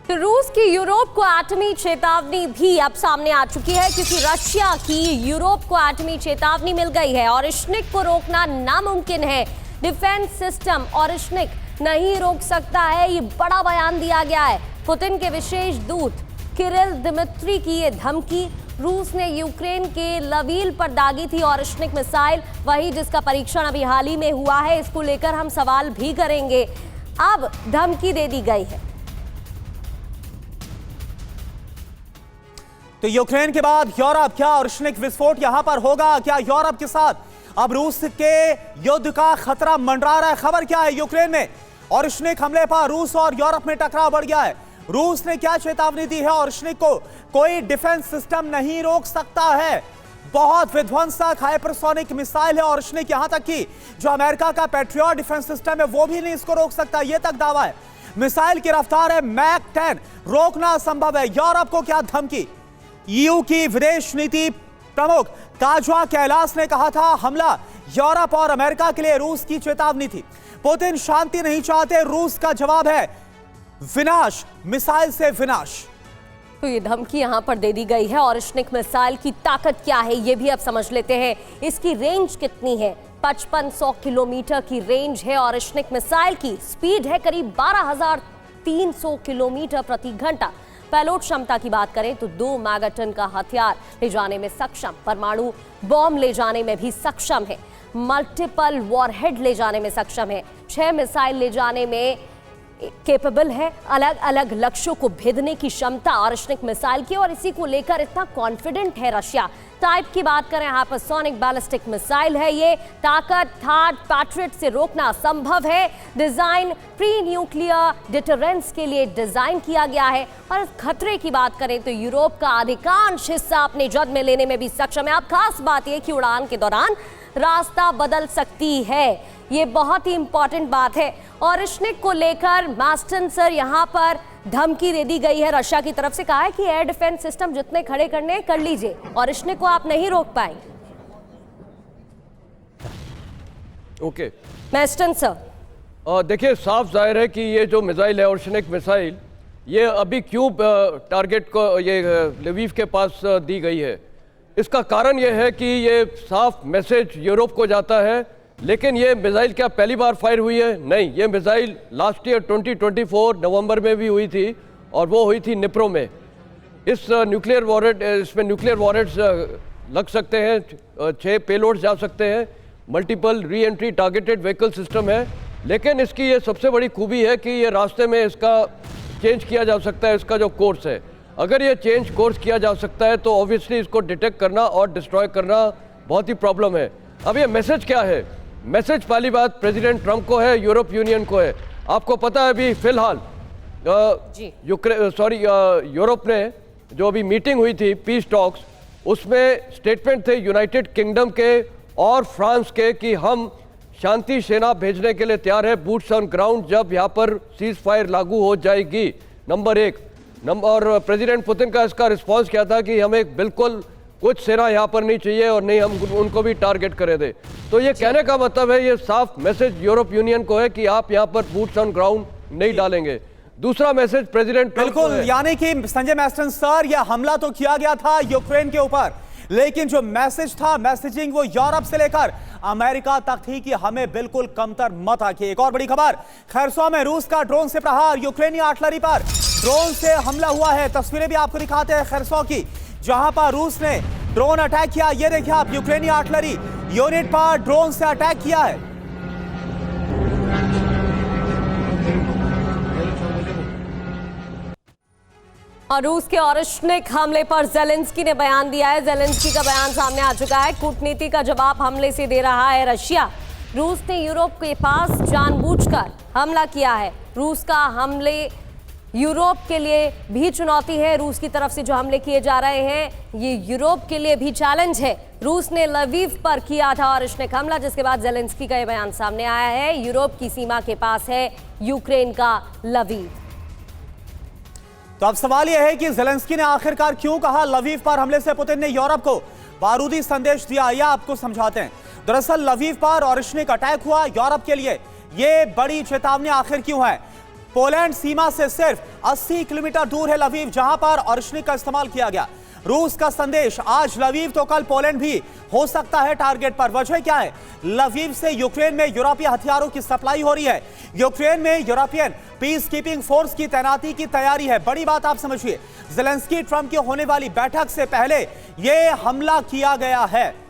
तो रूस की यूरोप को एटमी चेतावनी भी अब सामने आ चुकी है, क्योंकि रशिया की यूरोप को एटमी चेतावनी मिल गई है। ओरिश्निक को रोकना नामुमकिन है। डिफेंस सिस्टम ओरिश्निक नहीं रोक सकता है, ये बड़ा बयान दिया गया है। पुतिन के विशेष दूत किरिल दिमित्री की ये धमकी। रूस ने यूक्रेन के लवीव पर दागी थी ओरिश्निक मिसाइल, वही जिसका परीक्षण अभी हाल ही में हुआ है। इसको लेकर हम सवाल भी करेंगे। अब धमकी दे दी गई है। तो यूक्रेन के बाद यूरोप, क्या ओरिश्निक विस्फोट यहां पर होगा? क्या यूरोप के साथ अब रूस के युद्ध का खतरा मंडरा रहा है? खबर क्या है यूक्रेन में ओरिश्निक हमले पर रूस और यूरोप में टकराव बढ़ गया है। रूस ने क्या चेतावनी दी है ओरिश्निक को? कोई डिफेंस सिस्टम नहीं रोक सकता है। बहुत विध्वंसक हाइपरसोनिक मिसाइल है ओरिश्निक, यहां तक कि जो अमेरिका का पैट्रियट डिफेंस सिस्टम है वो भी नहीं इसको रोक सकता, यह तक दावा है। मिसाइल की रफ्तार है मैक 10, रोकना असंभव है। यूरोप को क्या धमकी? ईयू की विदेश नीति प्रमुख काजा कैलास ने कहा था हमला यूरोप और अमेरिका के लिए रूस की चेतावनी थी। पुतिन शांति नहीं चाहते, रूस का जवाब है विनाश, मिसाइल से विनाश। तो ये धमकी यहां पर दे दी गई है। ओरिश्निक मिसाइल की ताकत क्या है ये भी अब समझ लेते हैं। इसकी रेंज कितनी है? 5500 किलोमीटर की रेंज है ओरिश्निक मिसाइल की। स्पीड है करीब 12300 किलोमीटर प्रति घंटा। पेलोड क्षमता की बात करें तो 2 मेगाटन का हथियार ले जाने में सक्षम, परमाणु बॉम्ब ले जाने में भी सक्षम है, मल्टीपल वॉरहेड ले जाने में सक्षम है, 6 मिसाइल ले जाने में केपेबल है। अलग अलग लक्ष्यों को भेदने की क्षमता ओरिश्निक मिसाइल की, और इसी को लेकर इतना कॉन्फिडेंट है रशिया। टाइप की बात करें, हाइपरसोनिक बैलिस्टिक मिसाइल है ये। ताकत थर्ड पैट्रियट से रोकना संभव है। डिजाइन प्री न्यूक्लियर डिटरेंस के लिए डिजाइन किया गया है। और खतरे की बात करें तो यूरोप का अधिकांश हिस्सा अपने जद में लेने में भी सक्षम है। अब खास बात यह कि उड़ान के दौरान रास्ता बदल सकती है, ये बहुत ही इंपॉर्टेंट बात है। ओरिश्निक को लेकर मास्टन सर यहां पर धमकी दे दी गई है रशिया की तरफ से। कहा है कि एयर डिफेंस सिस्टम जितने खड़े करने कर लीजिए, ओरिश्निक को आप नहीं रोक पाएंगे। ओके मास्टन सर, देखिए, साफ जाहिर है कि ये जो मिसाइल है ओरिश्निक मिसाइल, ये अभी क्यों टारगेट को ये लवीव के पास दी गई है, इसका कारण ये है कि ये साफ मैसेज यूरोप को जाता है। लेकिन ये मिसाइल क्या पहली बार फायर हुई है? नहीं, ये मिसाइल लास्ट ईयर 2024 नवंबर में भी हुई थी, और वो हुई थी निप्रो में। इस न्यूक्लियर वॉरहेड, इसमें न्यूक्लियर वॉरहेड्स लग सकते हैं, 6 पेलोड्स जा सकते हैं, multiple re entry targeted vehicle system है। लेकिन इसकी ये सबसे बड़ी खूबी है कि ये रास्ते में इसका चेंज किया जा सकता है, इसका जो कोर्स है। अगर ये चेंज कोर्स किया जा सकता है तो ऑब्वियसली इसको डिटेक्ट करना और डिस्ट्रॉय करना बहुत ही प्रॉब्लम है। अब ये मैसेज क्या है? मैसेज पहली बात प्रेसिडेंट ट्रंप को है, यूरोप यूनियन को है। आपको पता है अभी फिलहाल यूरोप ने जो अभी मीटिंग हुई थी पीस टॉक्स, उसमें स्टेटमेंट थे यूनाइटेड किंगडम के और फ्रांस के कि हम शांति सेना भेजने के लिए तैयार है, बूट्स ऑन ग्राउंड, जब यहाँ पर सीज फायर लागू हो जाएगी। नंबर 1 और प्रेसिडेंट पुतिन का इसका रिस्पांस क्या था कि हमें बिल्कुल कुछ सेना यहाँ पर नहीं चाहिए और नहीं हम उनको भी टारगेट करे दे। तो ये कहने का मतलब है, ये साफ मैसेज यूरोप यूनियन को है कि आप यहाँ पर बूट्स ऑन ग्राउंड नहीं डालेंगे। दूसरा मैसेज प्रेसिडेंट बिल्कुल, यानी कि संजय मास्टन सर, यह हमला तो किया गया था यूक्रेन के ऊपर, लेकिन जो मैसेज था, मैसेजिंग वो यूरोप से लेकर अमेरिका तक थी कि हमें बिल्कुल कमतर मत आंकिए। एक और बड़ी खबर, खरसों में रूस का ड्रोन से प्रहार, यूक्रेनी आर्टिलरी पर ड्रोन से हमला हुआ है। तस्वीरें भी आपको दिखाते हैं खरसों की, जहां पर रूस ने ड्रोन अटैक किया। ये देखिए आप, यूक्रेनी आर्टिलरी यूनिट पर ड्रोन से अटैक किया है। और रूस के ओरिश्निक हमले पर जेलेंस्की ने बयान दिया है। जेलेंस्की का बयान सामने आ चुका है। कूटनीति का जवाब हमले से दे रहा है रशिया। रूस ने यूरोप के पास जानबूझकर हमला किया है। रूस का हमले यूरोप के लिए भी चुनौती है। रूस की तरफ से जो हमले किए जा रहे हैं ये यूरोप के लिए भी चैलेंज है। रूस ने लवीव पर किया था ओरिश्निक हमला, जिसके बाद जेलेंस्की का यह बयान सामने आया है। यूरोप की सीमा के पास है यूक्रेन का लवीव। तो अब सवाल यह है कि जेलेंस्की ने आखिरकार क्यों कहा लवीव पर हमले से पुतिन ने यूरोप को बारूदी संदेश दिया, यह आपको समझाते हैं। दरअसल लवीव पर ओरिश्निक अटैक हुआ, यूरोप के लिए यह बड़ी चेतावनी आखिर क्यों है? पोलैंड सीमा से सिर्फ 80 किलोमीटर दूर है लवीव, जहां पर ऑरिशनिक का इस्तेमाल किया गया। रूस का संदेश, आज लवीव तो कल पोलैंड भी हो सकता है टारगेट पर। वजह क्या है? लवीव से यूक्रेन में यूरोपीय हथियारों की सप्लाई हो रही है। यूक्रेन में यूरोपियन पीस कीपिंग फोर्स की तैनाती की तैयारी है। बड़ी बात आप समझिए, ज़ेलेंस्की ट्रंप की होने वाली बैठक से पहले यह हमला किया गया है।